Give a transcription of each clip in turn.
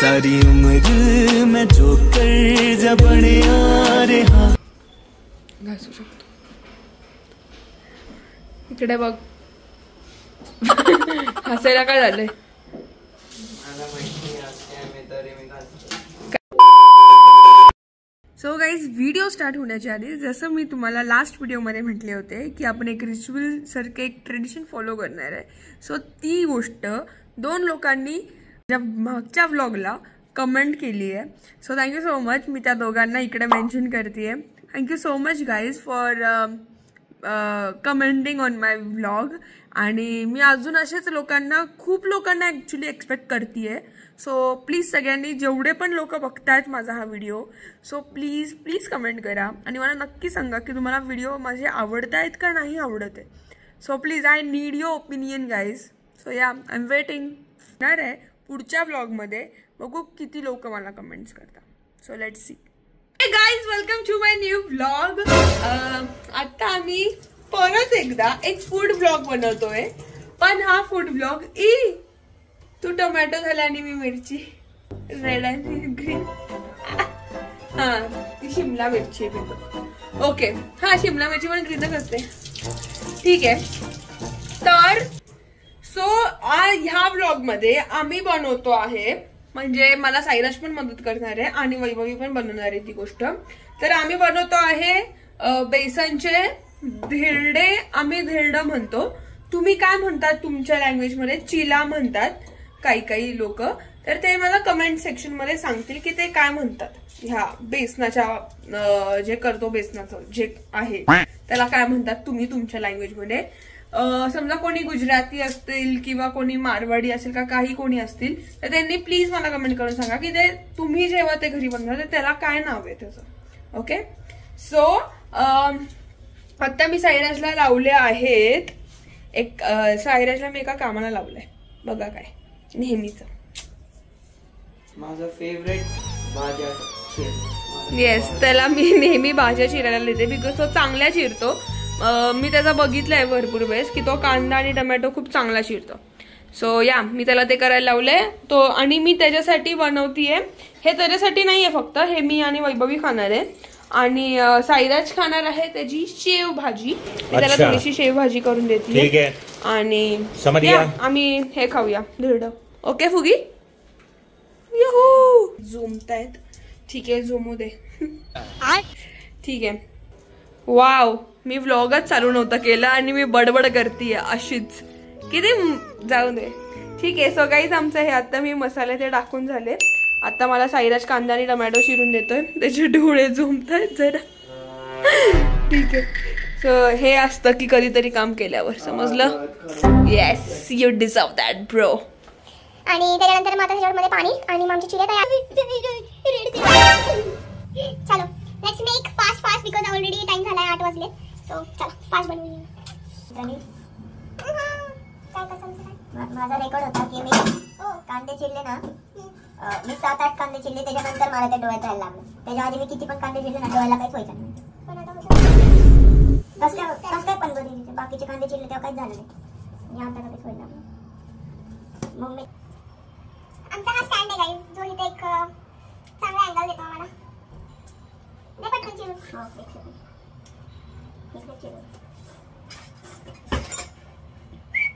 सारी उम्र मैं जो कर जबने आ रहा घासू शकतो. इकडे बघ. हसायला काय झालंय? सो गाईज, व्हिडिओ स्टार्ट होण्याच्या आधी जसं मी तुम्हाला लास्ट व्हिडिओमध्ये म्हटले होते की आपण एक रिच्युअल सारखं एक ट्रेडिशन फॉलो करणार आहे. सो ती गोष्ट 2 लोकांनी मागच्या व्लॉगला कमेंट केली आहे. So thank you so much. मी त्या दोघांना इकडे मेन्शन करते. Thank you so much guys for commenting on my vlog. आणि मी अजून असेच लोकांना, खूप लोकांना ॲक्च्युली एक्सपेक्ट करते आहे. सो प्लीज सगळ्यांनी, जेवढे पण लोक बघतायत माझा हा video, so please please comment करा आणि मला नक्की सांगा की तुम्हाला व्हिडिओ माझे आवडत आहेत का नाही आवडत आहे. So please, I need your opinion guys. So या, आय एम वेटिंग. येणार आहे पुढच्या व्लॉगमध्ये, बघू किती लोक मला कमेंट्स करतात. So let's see. Hey guys, welcome to my new vlog. आता आम्ही परत एकदा एक फूड व्लॉग बनवतोय. पण हा फूड व्लॉग तू टोमॅटो झाला आणि मी मिरची, रेड आणि ग्रीन. हा, ती शिमला मिरची आहे. ओके, हा, शिमला मिरची पण ग्रीनच असते. ठीक आहे. तर सो ह्या व्लॉग मध्ये आम्ही बनवतो आहे, म्हणजे मला साईराज पण मदत करणार आहे आणि वैभवी पण बनवणार आहे ती गोष्ट. तर आम्ही बनवतो आहे बेसनचे धिरडे. आम्ही धिरडं म्हणतो. तुम्ही काय म्हणतात तुमच्या लँग्वेज मध्ये? चिला म्हणतात काही लोक. तर ते मला कमेंट सेक्शन मध्ये सांगतील की ते काय म्हणतात. ह्या बेसनाच्या जे करतो, बेसनाचं जे आहे त्याला काय म्हणतात तुम्ही तुमच्या लँग्वेज मध्ये. समजा कोणी गुजराती असतील किंवा कोणी मारवाडी असेल का, काही कोणी असतील, तर त्यांनी प्लीज मला कमेंट करून सांगा की ते तुम्ही जेव्हा ते घरी बनवता त्याला काय नाव आहे त्याचं. ओके. सो आता मी साईराजला लावले आहेत एक, साईराजला मी एका कामाला लावलंय. बघा काय, नेहमीच माझा फेवरेट भाज्या चिर. येस, त्याला मी नेहमी भाज्या चिरायला देते बिकॉज तो चांगल्या चिरतो. मी त्याचा बघितलाय भरपूर वेळेस की तो कांदा आणि टोमॅटो खूप चांगला चिरतो. सो या, मी त्याला ते करायला लावलंय तो. आणि मी त्याच्यासाठी बनवतीये. हे त्याच्यासाठी नाहीये फक्त, हे मी आणि वैभवी खाणार आहे. आणि साईराज खाणार आहे त्याची शेव भाजी. मी त्याला थोडीशी शेव भाजी करून देते. आणि आम्ही हे खाऊया धिरडं. Okay फुगी, Yahoo. झुमतायत. ठीक आहे, झुमू दे. ठीक आहे. वाव, मी व्लॉगच चालू नव्हता केला आणि मी बडबड करते अशीच. किती जाऊ दे. ठीक आहे. सो गाईज, आमचं हे आता मी मसाले ते टाकून झाले. आता मला साईराज कांदा आणि टोमॅटो चिरून देतोय. त्याचे डोळे झुमतायत जरा. ठीक आहे. सो हे असतं की कधीतरी काम केल्यावर, समजलं? Yes, you deserve that bro. आणि त्याच्यानंतर मग आता त्याच्यामध्ये पाणी आणि मग आमची चिरे तयार. चलो let's make fast because already time झालाय 8 वाजले. सो चला फास्ट बनवूया. माझा रेकॉर्ड होता की मी कांदे चिरले ना, मी 7-8 कांदे चिरले. त्याच्यानंतर मला त्या डोळ्यात जायला लागलं. त्याच्या आधी मी किती पण कांदे चिरले ना, डोळ्याला काहीच व्हायचं नाही. काय पण बाकीचे कांदे चिरले तेव्हा काहीच झालं नाही. आता काहीच व्हायला लागलं. मग मी आमचा हा स्टँड आहे गाईज, जो इथे एक चांगला अँगल देतो आम्हाला. दे पटकन चिरून. हो, इकडे चिरून.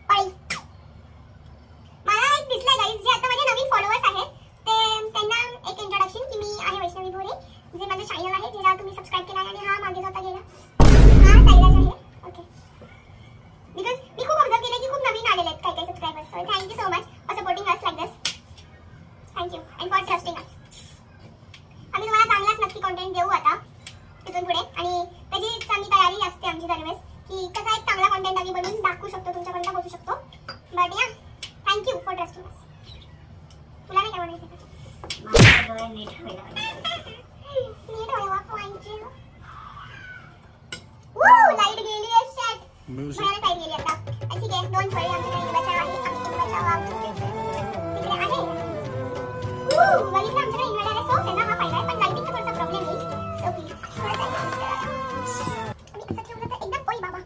पाई मला एक दिसलंय गाईज, जे आता माझे नवीन फॉलोअर्स आहेत त्यांना एक इंट्रोडक्शन की मी आहे वैष्णवी भोरे, जे माझं चॅनल आहे ज्याला तुम्ही सबस्क्राईब केला आणि हा मागे जाता गेला. हा साईराज आहे. ओके. बिकॉज मी खूप ऑब्झर्व केलं की खूप नवीन आलेले आहेत काही subscribers. So thank you so much for supporting us like this. Thank you and for trusting us. आम्ही तुम्हाला चांगलाच नक्की कंटेंट देऊ आता इथून पुढे. आणि त्याचीच आम्ही तयारी असते आमची दरवेळेस की कसा एक चांगला कंटेंट आम्ही बनवून दाखवू शकतो, तुमच्यापर्यंत पोहोचू शकतो. बट या, थँक्यू फॉर ट्रस्टिंग अस. तुला नाही काय म्हणायचं? नीट व्हावा पॉइंटची. लाईट गेली आहे. शॅट मला लाईट गेली आता. ठीक आहे, डोंट वरी, आमच्याकडे बचाव आहे. आम्ही बचाव आहोत. तिकडे आहे. बघितलं, आमच्याकडे इन्व्हर्टर आहे. सो त्यांना हा फायदा आहे. पण लाईटिंगचा थोडासा प्रॉब्लेम आहे. सो प्लीज थोडा मी असं ठेवलं तर एकदम पोई बाबा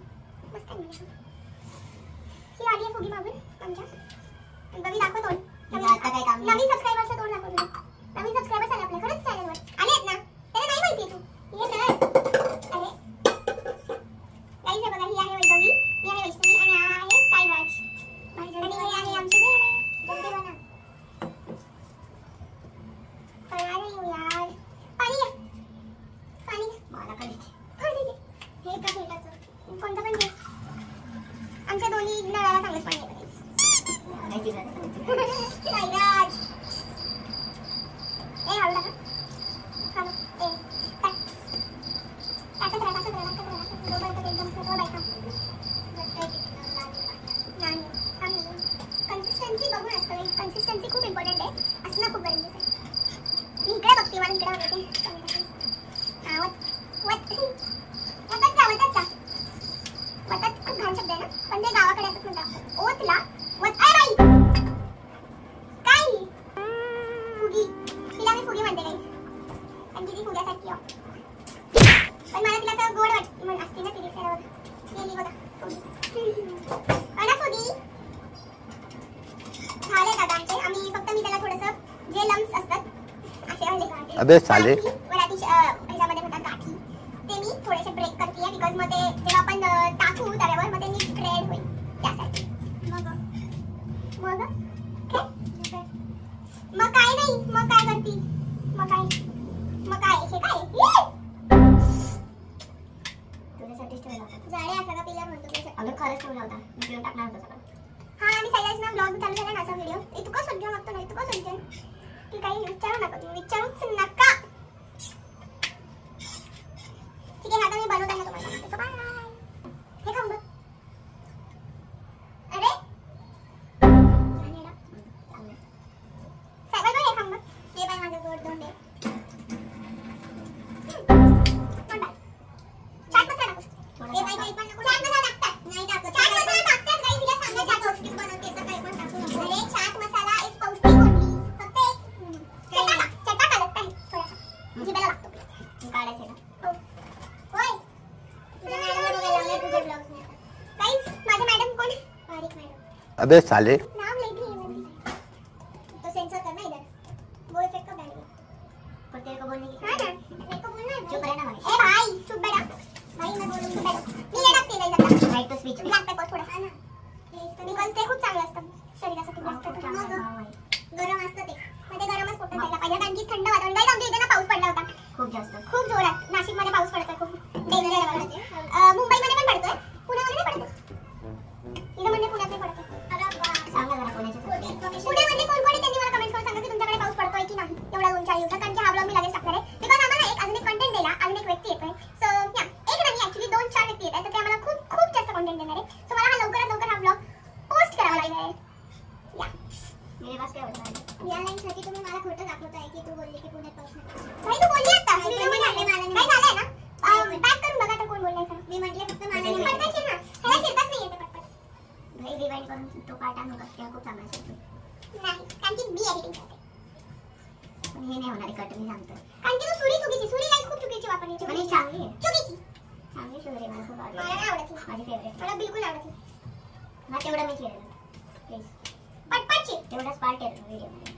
मस्त आहे. ही आली आहे फुगी मागून आमच्या. बघी दाखव तोंड. नवीन सबस्क्रायबरचं तोंड दाखव. फुगी, तिला मी फुगी म्हणते गाईस, कारण ती फुग्यासारखी आहे. पण मला तिला तर गोड वाटते असते ना ती दिसायला बघा. गेली बघा फुगी. झाले दादा आमचे. आम्ही फक्त मी त्याला थोडंसं जे लम्स असतात असे म्हणजे अबे साले मराठी ह्याच्यामध्ये म्हणतात गाठी, ते मी थोडेसे ब्रेक करते बिकॉज मग ते जेव्हा आपण टाकू तव्यावर मग ते नीट स्प्रेड होईल त्यासाठी. मग काय नाही, मग काय करती, मग काय हे काय तुझ्यासाठीच ठेवला होता. जाळे असा का पिल्या म्हणतो तुझ्या अगं खरंच ठेवला होता, मी पिऊन टाकणार होता सगळं. हा आणि सायलाच ना ब्लॉग चालू झाला ना असा व्हिडिओ इतकं सज्जन लागतो ना, इतकं सज्जन की काही विचारू नका, तुम्ही विचारूच नका. ठीक आहे, आता मी बनवताना तुम्हाला सांगते. बाय. हे खाऊन बघ. अरे सायबा हे खाऊन बघ. हे बाय माझं गोड दोंड आहे. चाट मसाला टाकू. हे बाय काही पण नको. चाट मसाला टाकतात नाही टाकत. चाट मसाला टाकतात काही तिला सांगायचं पौष्टिक बनवते तर काही पण टाकू नको. अरे चाट मसाला इज पौष्टिक ओनली. फक्त चटा लागत आहे थोडासा जिभेला लागतो. काढायचं ना होय. तुझ्या मॅडम बघायला लागले तुझे ब्लॉग्स नाही. गाईस माझे मॅडम कोण? बारीक मॅडम. अबे साले नाम ले दी तो सेंसर करना इधर. वो इफेक्ट कब डालेंगे? पर तेरे को बोलने की हां ना, मेरे को बोलना है. चुप रहना भाई. ए भाई चुप बैठा भाई, मैं बोलूं चुप बैठो. मी ले टाकते नाही जाता right to speech black paper थोडासा ना बिकॉज ते खूप चांगलं असतं शरीरासाठी. ब्लॅक पेपर मग गरम असतं ते, मग ते गरमच पोटात जायला पाहिजे. कारण की थंड वातावरण गाईस आमच्या इथे ना पाऊस पडला होता खूप जास्त, खूप जोरात. नाशिकमध्ये पाऊस पडतोय खूप डेंजर लेवलमध्ये. मुंबईमध्ये पण पडतोय, पुण्यामध्ये नाही पडत. इथं म्हणजे पुण्यात नाही पडत. सांगा जरा पुण्यामध्ये कोण कोण त्यांनी मला कमेंट करून सांगा की तुमच्याकडे पाऊस पडतोय की नाही एवढ्या 2-4 दिवसात. कारण की हा ब्लॉग मी लगेच टाकणार आहे बिकॉज आम्हाला अजून एक कंटेंट द्यायला अजून एक व्यक्ती येतोय. सो या एक नाही ऍक्च्युअली 2-4 व्यक्ती येतात, तर ते आम्हाला खूप जास्त कंटेंट देणार आहे. सो मला हा लवकरात लवकर हा ब्लॉग पोस्ट करावा लागणार आहे. या मेरे पास काय होतं या लाईन साठी तुम्ही मला खोटं दाखवताय की तू बोलली की पुण्यात पाऊस नाही. भाई तू बोलली आता व्हिडिओ मध्ये आले मला नाही झालंय ना. बॅक करून बघा तर कोण बोललाय का. मी म्हटले फक्त मला नाही पडताच ना, ह्याला शिरताच नाही येते पटपट. भाई रिवाइंड करून तो पार्ट आणू का? त्या खूप चांगला आहे नाही, कारण की मी एडिटिंग करते. पण हे नाही होणार कट मी सांगतो. कारण की तू सुरी लाईन खूप चुकीची वापरली. म्हणजे चांगली आहे, चांगली सुरी मला खूप आवडली. मला नाही आवडत, माझी फेवरेट. मला बिलकुल आवडत नाही. मग तेवढं मी केलं प्लीज पटपटची तेवढाच पार्ट आहे व्हिडिओ मध्ये.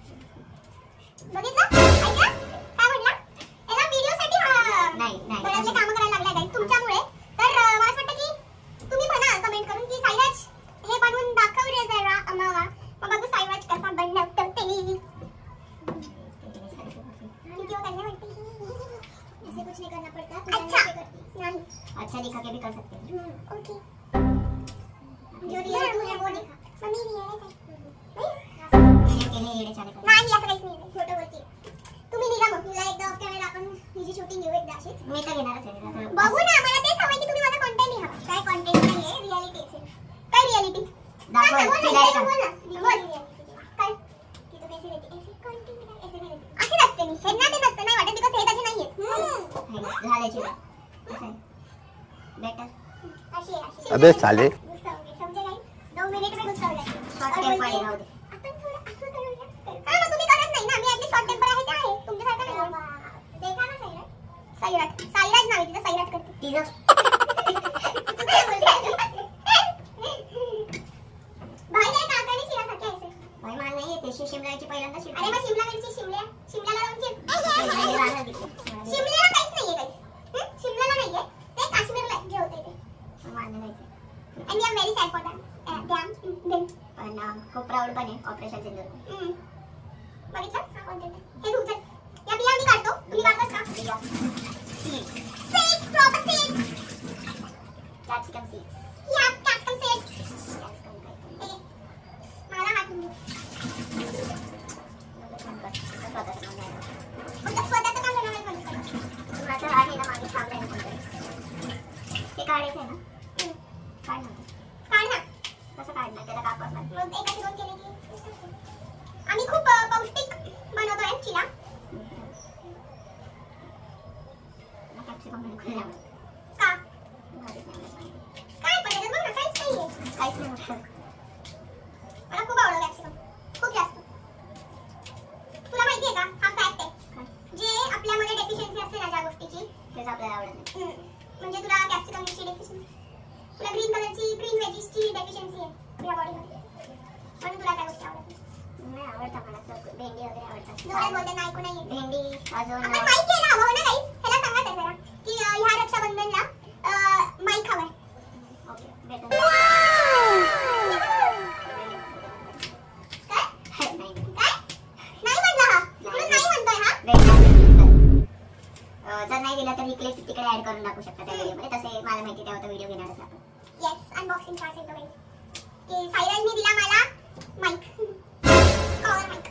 बघितलं ऐका काय म्हणला याला व्हिडिओसाठी नाही बरेचसे काम करायला लागलाय गाईस तुमच्यामुळे. तर मला असं वाटतं की तुम्ही म्हणा कमेंट करून की सायराज हे बनवून दाखव रे जरा आम्हाला. मग बघू सायराज कसा बनवतो ते. वीडियो करने वाली ऐसे कुछ नहीं करना पड़ता. अच्छा नहीं अच्छा दिखा के भी कर सकते हैं. ओके जो रियल तूने वो दिखा. मम्मी रियल है नाही असं काहीच नाही. फोटो बोलते तुम्ही निघा मग. तुला एकदा ऑफ कॅमेरा आपण हिची शूटिंग घेऊ एकदा अशी. मी तर घेणारच आहे. बघू ना मला तेच हवंय की तुम्ही माझा कंटेंट लिहा. काय कंटेंट नाहीये रिअलिटी आहे. काय रिअलिटी दाखव बोल काय की तू कैसी रहती ऐसे कंटेंट काय ऐसे नाही अशी नसते मी. हे ना ते नसतं नाही वाटत बिकॉज हे त्याचे नाहीये झाल्याची असं बेटर अशी आहे. अबे साले समझे गाइस 2 मिनिट में गुस्सा हो जाते. शॉर्ट टेम्पर आहे राहू दे. आपण थोडं असं करूया. हां मग तुम्ही करत नाही ना. मी ऍटलीस्ट शॉर्ट टेम्पर आहे ते आहे तुमच्यासारखं नाही. देखा ना सायराज नाव आहे तिचं. सायराज करते तिचं. भाई काय काकाने शिरा खाते ऐसे भाई मला नाही येते. शिमलाची पहिल्यांदा शिमला. अरे मग शिमला मिरची शिमल्याला लावून शिमल्याला काहीच नाहीये गाइस. शिमल्याला नाहीये ते काश्मीरला जे होते ते मला नाहीये. And we are very sad for them. Them. पण खूप प्राऊड पण आहे ऑपरेशन सिंदूर. बघितलं हा कंटेंट आहे. हे तुझं या बिया मी काढतो. तुम्ही काढतास का? Seeds proper seeds. Capsicum seeds. या कॅप्सिकम सीड्स. मला हात तुम्ही स्वतःचं काम करणार नाही. माझं आहे ना मागे थांबलंय. ते काढायचं आहे ना. काढ ना कसं काढणार त्याला कापड मग एकाची 2 केले की आम्ही खूप पौष्टिक बनवतोय चिला. का काय पडलं बघ ना काहीच नाही. मला खूप आवडलं कॅप्सिकम खूप जास्त. तुला माहिती आहे का आवडत नाही. म्हणजे तुला कॅप्सिकमची डेफिशियन्सी, तुला ग्रीन कलरची ग्रीन व्हेजीसची डेफिशियन्सी आहे तुझ्या बॉडीमध्ये, म्हणून तुला त्या गोष्टी आवडत नाही. आवडतात मला तर भेंडी वगैरे आवडतात. जोरात बोलते नाही को नाही भेंडी. अजून आपण माईक केला हवं ना गाईस, ह्याला सांगा तर जरा की ह्या रक्षाबंधनला माईक हवाय. Okay better. काय नाही म्हटलं हा, म्हणून नाही म्हणतोय हा. जर नाही दिला तर ही क्लिप तिकडे ऍड करून टाकू शकता त्या व्हिडिओमध्ये. तसे मला माहिती तेव्हा तो व्हिडिओ घेणारच आपण. येस, अनबॉक्सिंग क्लास येतो गाईस की सायराजने दिला मला माईक, कॉवर माईक.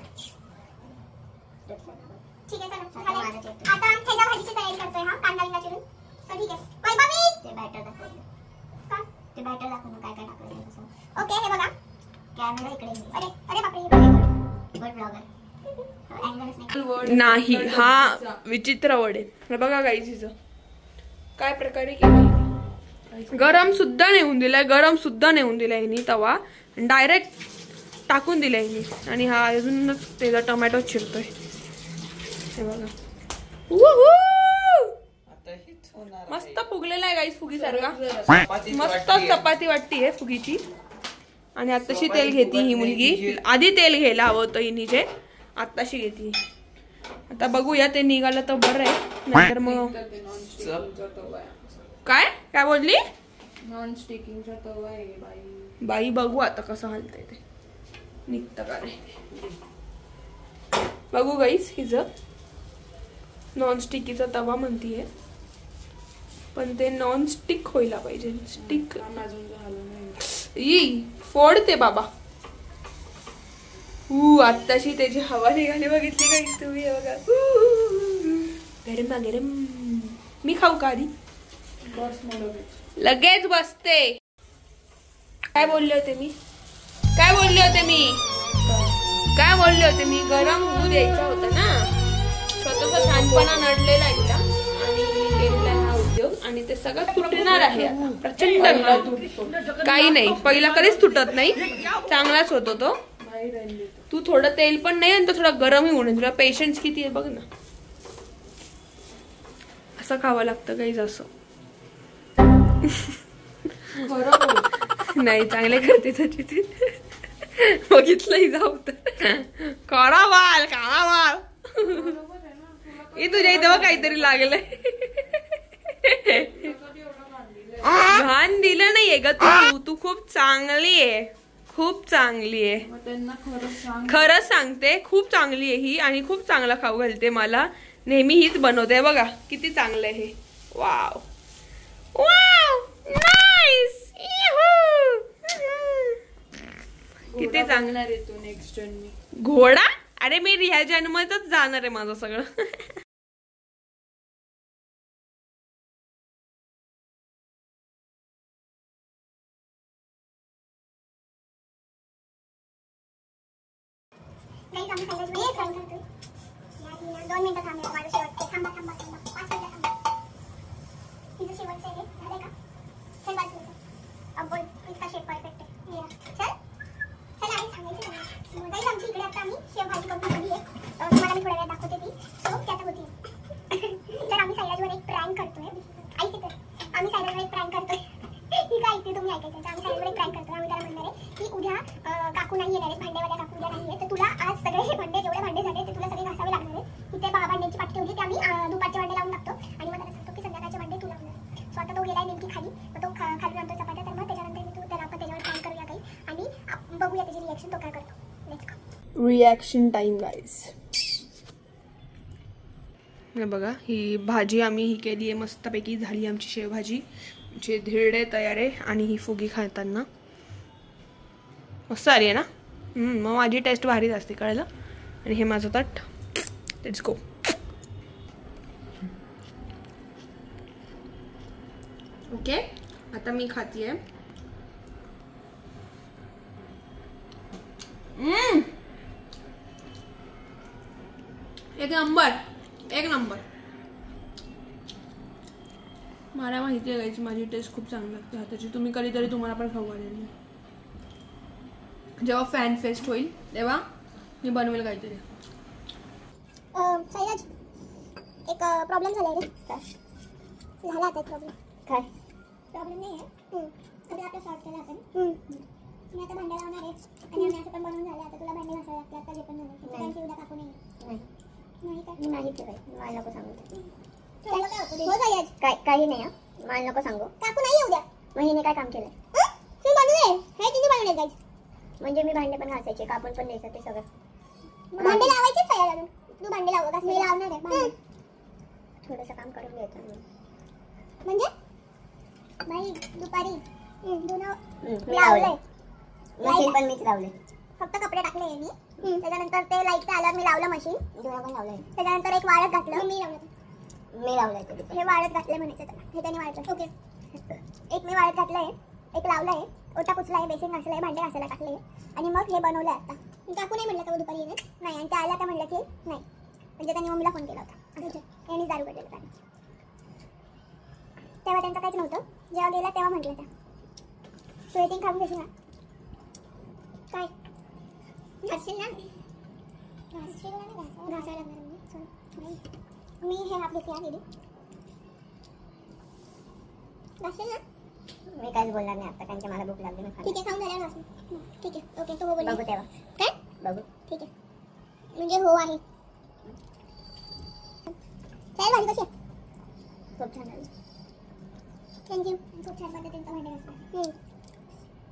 ठीक आहे चला आता ह्याच्या भाजीची तयारी करतोय हा, कांदा बिंदा चिरून. तर ठीक आहे वैभवी ते बॅटर दाखव का, ते बॅटर दाखव ना काय काय टाकलं तसं. ओके हे बघा कॅमेरा इकडे. अरे अरे बापरे गुड ब्लॉगर. नाही हा विचित्र वडे. बघा गाईस हिचं काय प्रकारे केलं. गरम सुद्धा नेऊन दिलाय, गरम सुद्धा नेऊन दिलाय हिनी तवा, डायरेक्ट टाकून दिलाय हिनी. आणि हा अजूनच त्याचा टोमॅटो चिरतोय. हे बघा मस्त फुगलेला आहे गाईस, फुगी सारखा मस्त चपाती वाटती फुगीची. आणि आताशी तेल घेती ही मुलगी. आधी तेल घ्यायला हवं होतं हिनी जे, आताशी घेते. आता बघूया ते निघालं तर बरं आहे, नाहीतर मग काय काय बोलली. नॉन स्टिकिंगचा तवा आहे बाई. बघू आता कसं हलतंय ते, निघतं का नाही बघू गाईस. हिचं नॉन स्टिकीचा तवा म्हणतीये, पण ते नॉन स्टिक व्हायला पाहिजे. स्टिक अजून झालं नाही. ई फोडते बाबा. आत्ताशी त्याची हवा निघाली बघितली का तुम्ही. हे बघा गरम गरम. मी खाऊ का आधी. लगेच बसते. काय बोलले होते मी, काय बोलले होते मी, काय बोलले होते मी. गरम होऊ द्यायचा होता ना. स्वतःचा छानपणा नडलेला आहे तिला आणि केलेला हा उद्योग. आणि ते सगळं तुटणार आहे आता प्रचंड. काही नाही पहिला कधीच तुटत नाही, चांगलाच होतो तो. तू थोडं तेल पण नाही आणि तो थोडा गरमही होणे. तुला पेशन्स किती आहे बघ ना. असं खावं लागतं काही असं. नाही चांगले करते त्याची ते बघितलंही जाऊ तर. काळा वाल काळा वाल. हे तुझ्या इथे काहीतरी लागलंय. घाण दिलं नाहीये ग तू. तू खूप चांगली आहे, खूप चांगली आहे. खरंच सांगते खूप चांगली आहे ही. आणि खूप चांगला खाऊ घालते मला. नेहमी हीच बनवते. बघा किती चांगलं आहे हे. Wow wow nice. किती चांगला रे तू. नेक्स्ट जन्मी घोडा. अरे मी ह्या जन्मातच जाणार आहे माझं सगळं. गाईस आम्ही सायराज मध्ये फ्राय करतोय. 2 मिनिटं थांबूया. माझं शेवटचं थांबा थांबा थांबा 5 मिनिटं थांबा. तिचं शेवटचं आहे झालंय का. चल बाजू बोल. इसका शेप परफेक्ट आहे. ये चल चल आणि सांगायचं नाही. गाईस आमची इकडे आता आम्ही शेव भाजी करून ठेवली आहे. तुम्हाला मी थोड्या वेळात दाखवते ती. सो ती आता होती. तर आम्ही सायराजवर एक प्रँक करतोय. ऐकते तर आम्ही सायराजवर एक प्रँक करतोय. ठीक आहे ऐकते तुम्ही ऐकायचं. आम्ही सायराजवर एक प्रँक करतोय. आम्ही त्याला म्हणणार आहे की उद्या काकू नाही येणार आहेत, भांडेवाल्या काकू उद्या नाही आहे, तर तुला आज सगळे हे भांडे जेवढे भांडे झाले ते तुला सगळे घासावे लागणार आहे. इथे भांड्यांची पाठी ठेवली ते आम्ही दुपारचे भांडे लावून टाकतो आणि मग त्याला सांगतो की संध्याकाळचे भांडे तू लावणार. सो आता तो गेलाय नेमकी खाली. मग तो खाली आणतो चपात्या. तर मग त्याच्यानंतर मी त्याला आपण त्याच्यावर काम करूया काही आणि बघूया त्याची रिॲक्शन तो काय करतो. Let's go. रिॲक्शन टाइम गाईस. हे बघा ही भाजी आम्ही ही केली आहे मस्तपैकी. झाली आमची शेवभाजी. जे धिरडे तयार आहे आणि ही फुगी खाताना मस्त आली आहे ना. मग माझी टेस्ट भारीच असते कळलं. आणि हे माझं ताट. Let's go. ओके आता मी खातीये. एक नंबर एक नंबर. मला माहिती आहे गाईस माझी टेस्ट खूप चांगली लागते हाताची. तुम्ही कधीतरी तुम्हाला पण खाऊ घालेल. जेव्हा फॅन फेस्ट होईल तेव्हा मी बनवेल काहीतरी. सायराज एक प्रॉब्लेम झालाय रे. झाला आता प्रॉब्लेम. काय प्रॉब्लेम नाही आहे. सगळं आपलं सॉल्व केलं आपण. मी आता भांडे लावणार आहे आणि आम्ही असं पण बनवून झालं. आता तुला भांडे घासायला लागते. आता जे पण झालं त्यांची उद्या काकू नाही. नाही का? नाही ते मला नको सांगू. काय काही नाही. मला नको सांगू. काकू नाही उद्या. महिने काय काम केलंय? तू बनवलंय हे तिने बनवलंय गाईज. म्हणजे मी भांडे पण घासायचे, कापून पण द्यायचं ते सगळं. भांडे लावायचेच आहे अजून. तू भांडे लाव का? मी लावणार आहे भांडे. थोडंसं काम करून घ्यायचं. म्हणजे बाई दुपारी मी लावलंय. मशीन पण मीच लावले. फक्त कपडे टाकले मी. त्याच्यानंतर ते लाईट आल्यावर मी लावलं मशीन. धुणं पण लावलंय. त्याच्यानंतर एक वाळत घातलं. मी लावलंय ते. हे वाळत घातलंय म्हणायचं त्याला. हे त्यांनी वाळत. ओके. एक मी वाळत घातलंय, एक लावलंय, ओटा पुसलाय, बेसिन घासलाय, भांडे घासायला टाकले आणि मग हे बनवलंय आता. काकू नाही म्हणलं का दुपारी येणार? नाही. आणि त्या आल्या त्या म्हणलं की नाही. म्हणजे त्यांनी मम्मीला फोन केला होता. यांनी दारू काढलेलं कारण तेव्हा त्यांचं काहीच नव्हतं. जेव्हा गेला तेव्हा म्हटलं त्या तू येतील खाऊन घेशील ना? काय घासशील ना? घासायला लागणार मी हे हाफ घेतली आहे दीदी. घासशील ना? मी काहीच बोलणार नाही आता कारण की मला भूक लागली. ठीक आहे खाऊन झाल्यावर घासून. ठीक आहे ओके. तो बोल बघू तेव्हा. काय बघू? ठीक आहे म्हणजे हो आहे. काय भाजी कशी आहे? खूप छान आहे. थँक्यू. खूप छान पद्धतीने भांडे घासणार.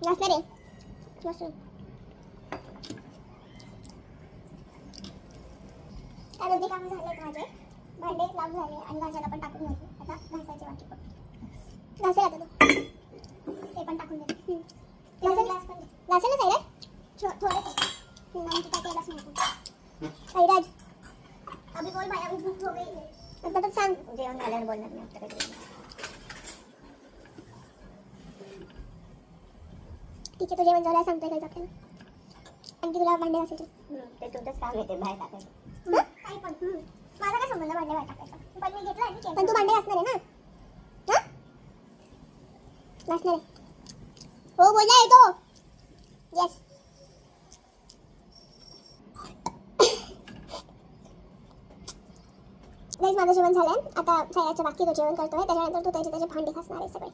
घासणार आहे घासून. काय दोन्ही कामं झाले माझे. भांडे लावून झाले आणि घासायला पण टाकून घ्यायचे. आता घासायचे बाकी पण घासेल आता ते पण टाकून दे. घासेलच आहे रे थोडे तेलाच नाही. साईराज अभी बोल भाई अभी भूक हो गई है. आता तर सांग. जेवण झाल्यावर बोलणार नाही आता काही. ठीक आहे तू जेवण झाल्यावर सांगतोय काही आपल्याला. आणखी तुला भांडे घासायचे ते तुमचंच काम येते बाहेर टाकायचं. काही पण माझा काय संबंध भांडे बाहेर टाकायचा. पण मी घेतलं पण तू भांडे घासणार आहे ना? घासणार आहे. हो बोलला आहे तो. येस. गाईज माझं जेवण झालंय. आता सायाच्या बाकी तो जेवण करतोय. त्याच्यानंतर तू त्याचे भांडे घासणार आहे सगळे.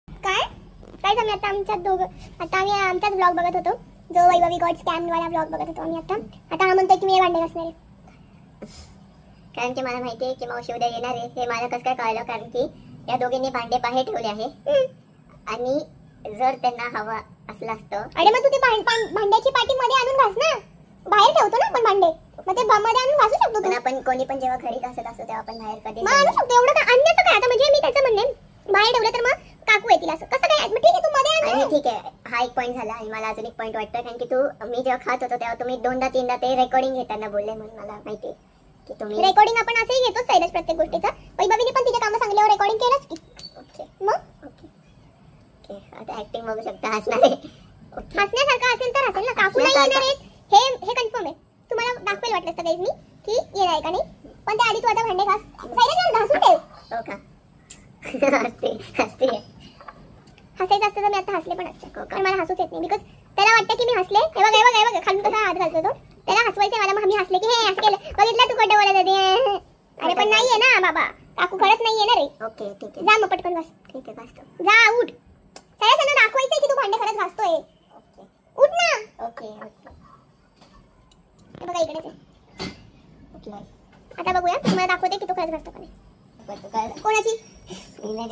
काय काय आम्ही आता आम्ही आमचाच ब्लॉग बघत होतो. जो वैभवी गॉड स्कॅम वाला ब्लॉग बघत होतो आम्ही आता हा म्हणतोय की मी भांडे घासणार आहे. कारण की मला माहिती आहे की मावशी उद्या येणार आहे. हे मला कसं काय कळलं कारण की या दोघींनी भांडे बाहेर ठेवले आहे आणि जर त्यांना हवा असलं असतं. अरे मग तू ते भांड्याची पाटी मध्ये आणून घास ना. बाहेर ठेवतो ना आपण भांडे. मग ते मध्ये आणून घासू शकतो. पण आपण कोणी पण जेव्हा घरी घासत असतो तेव्हा आपण बाहेर कधी आणू शकतो. एवढं काय आणण्याचं काय आता. म्हणजे मी त्याचं म्हणणे बाहेर ठेवलं तर मग काकू येतील असं कसं काय. ठीक आहे तू मध्ये आण. ठीक आहे हा एक पॉईंट झाला. आणि मला अजून एक पॉईंट वाटतं कारण की मी जेव्हा खात होतो तेव्हा तुम्ही 2दा 3दा ते रेकॉर्डिंग घेताना बोलले म्हणून मला माहिती आहे की तुम्ही रेकॉर्डिंग आपण असंही घेतोच साईडच प्रत्येक गोष्टीचं. वैभवीने पण तिचे कामं सांगल्यावर रेकॉर्डिंग केलंच की. ओके मग ओके आता ऍक्टिंग बघू शकता. हसणार आहे. हसण्यासारखं असेल तर हसेल ना. काकू नाही येणार आहेत हे कन्फर्म आहे. तुम्हाला दाखवेल वाटलं असतं गाईज मी की येणार आहे का नाही. पण त्याआधी तू आता भांडे घास. साईडला घासून ठेव. हो का हसते हसायचं असतं तर मी आता हसले पण असते. पण मला हसूच येत नाही बिकॉज त्याला वाटतं की मी हसले. हे बघ खालून कसा हात घालतो तो. त्याला हसवायचं मला. मग मी हसले की हे असं केलं बघितलं तू खोटं बोलत होती. अरे पण नाहीये ना बाबा. काकू खरंच नाही येणार आहे. ओके ठीक आहे जा मग पटकन घास. ठीक आहे घासतो. जा उठ. सगळ्यांना दाखवायचंय की तू भांडे खरंच घासतोय. ओके उठ ना. ओके बघा इकडेच आहे. ओके आता बघूया तुम्हाला दाखवते की तू खरंच घासतो का नाही. कोणाची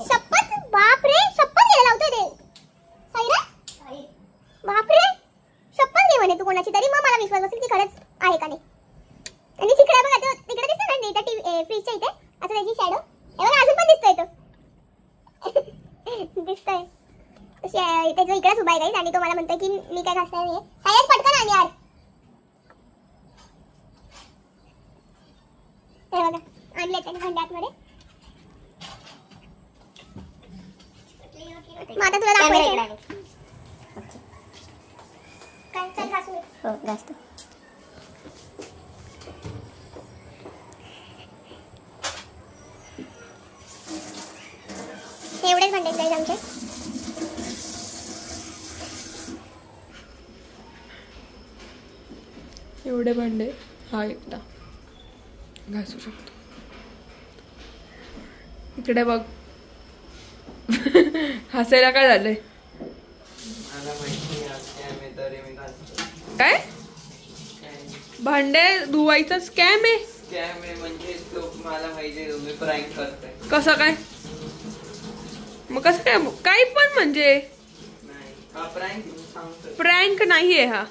शपथ. बाप रे शपथ घ्यायला लावतोय ते. साईरा बाप रे शपथ घे म्हणे तू कोणाची तरी. मग मला विश्वास बसेल की खरंच आहे का नाही. आणि तिकडे बघा तो तिकडे दिसतोय ना इथे फ्रीजच्या इथे आता त्याची शॅडो एवढा अजून पण दिसतोय तो. दिसतोय त्याच्या इकडेच उभा आहे गाईस आणि तो मला म्हणतोय की मी काय घासणार नाही. साईराज पटकन आण यार. ते बघा आणले त्याने भांडे आतमध्ये. मग आता तुला दाखवायचं काय. चल घासू. हो घासतो. एवढेच भांडे आहेत आमचे. एवढे भांडे हा एकटा घासू शकतो. इकडे बघ. हसायला काय झालंय? मला माहिती आहे तरी मी घालतो. काय भांडे धुवायचा स्कॅम आहे? स्कॅम आहे म्हणजे तो मला माहिती आहे तुम्ही प्रँक करताय. कसं काय? मग कसं काय? काही पण म्हणजे नाही हा प्रँक सांगतो. प्रँक नाहीये हा.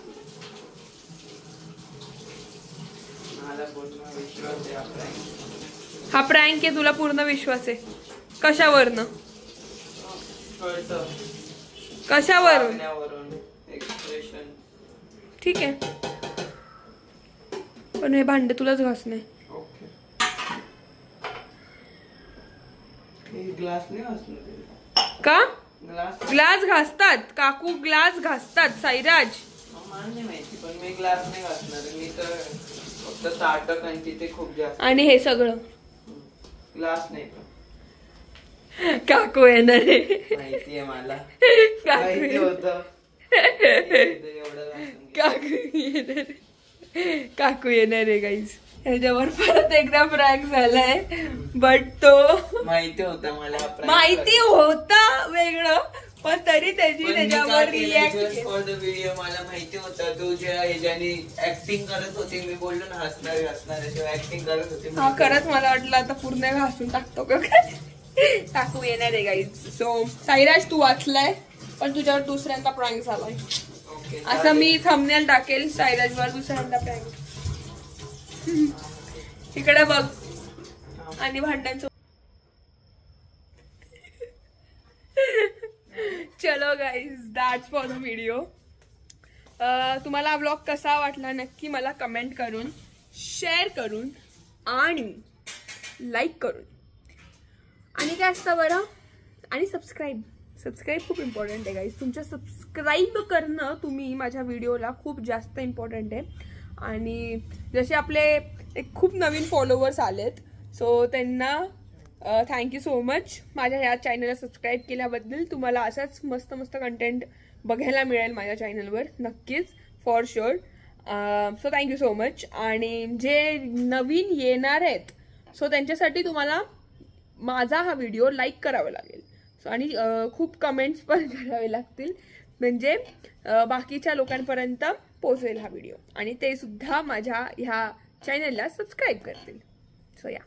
मला पूर्ण विश्वास आहे हा प्रँक. हा प्रँक आहे, तुला पूर्ण विश्वास आहे? कशावरनं? कळतं कशावरून? वागण्यावरून, एक्सप्रेशन. ठीक आहे, पण हे भांडे तुलाच घासणे. ओके. ग्लास नाही असणार का? ग्लास ग्लास घासतात काकू, ग्लास घासतात साईराज. मला नाही माहिती पण मी ग्लास नाही घासणार. मी तर फक्त ताटक आणि तिथे खूप जास्त. आणि हे सगळं ग्लास नाही पण काकू येणार आहे. माहिती आहे मला. काकू माहिती येणार. होतं एवढं घासून घे. काकू येणार आहे. काकू येणार आहे गाईज. ह्याच्यावर परत एकदा प्रँक झालाय, बट तो माहिती होतं मला हा prank माहिती करतो. होता वेगळं, पण तरी त्याची पण मी त्याच्यावर का केलं react just for the video. मला माहिती होतं तू ज्या ह्याच्याने ऍक्टिंग करत होती. मी बोललो ना हसणार हसणार तेव्हा ऍक्टिंग करत होती. हा खरंच मला वाटलं आता पूर्ण घासून टाकतो का काय. काकू येणार आहे गाईज. सो साईराज तू वाचलाय, पण तुझ्यावर दुसऱ्यांदा प्रँक झालाय. ओके असं मी थंबनेल टाकेल साईराजवर दुसऱ्यांदा प्रँक. इकडे बघ. आणि भांड्यांचं. चलो guys, that's for the video. तुम्हाला हा ब्लॉग कसा वाटला नक्की मला कमेंट करून, शेअर करून आणि लाईक करून, आणि काय असतं बरं, आणि सबस्क्राईब खूप इम्पॉर्टंट आहे गाईज. तुमचं सबस्क्राईब करणं तुम्ही माझ्या व्हिडिओला खूप जास्त इम्पॉर्टंट आहे. आणि जसे आपले एक खूप नवीन फॉलोवर्स आलेत, सो त्यांना थँक्यू सो मच माझ्या ह्या चॅनलला सबस्क्राईब केल्याबद्दल. तुम्हाला असंच मस्त मस्त कंटेंट बघायला मिळेल माझ्या चॅनलवर नक्कीच, for sure. So thank you so much. आणि जे नवीन येणार आहेत, सो त्यांच्यासाठी तुम्हाला माझा हा व्हिडिओ लाईक करावा लागेल. सो आणि खूप कमेंट्स पण करावे लागतील, म्हणजे बाकीच्या लोकांपर्यंत पोहोचेल हा व्हिडिओ, आणि ते सुद्धा माझ्या ह्या चॅनलला सबस्क्राईब करतील. सो या.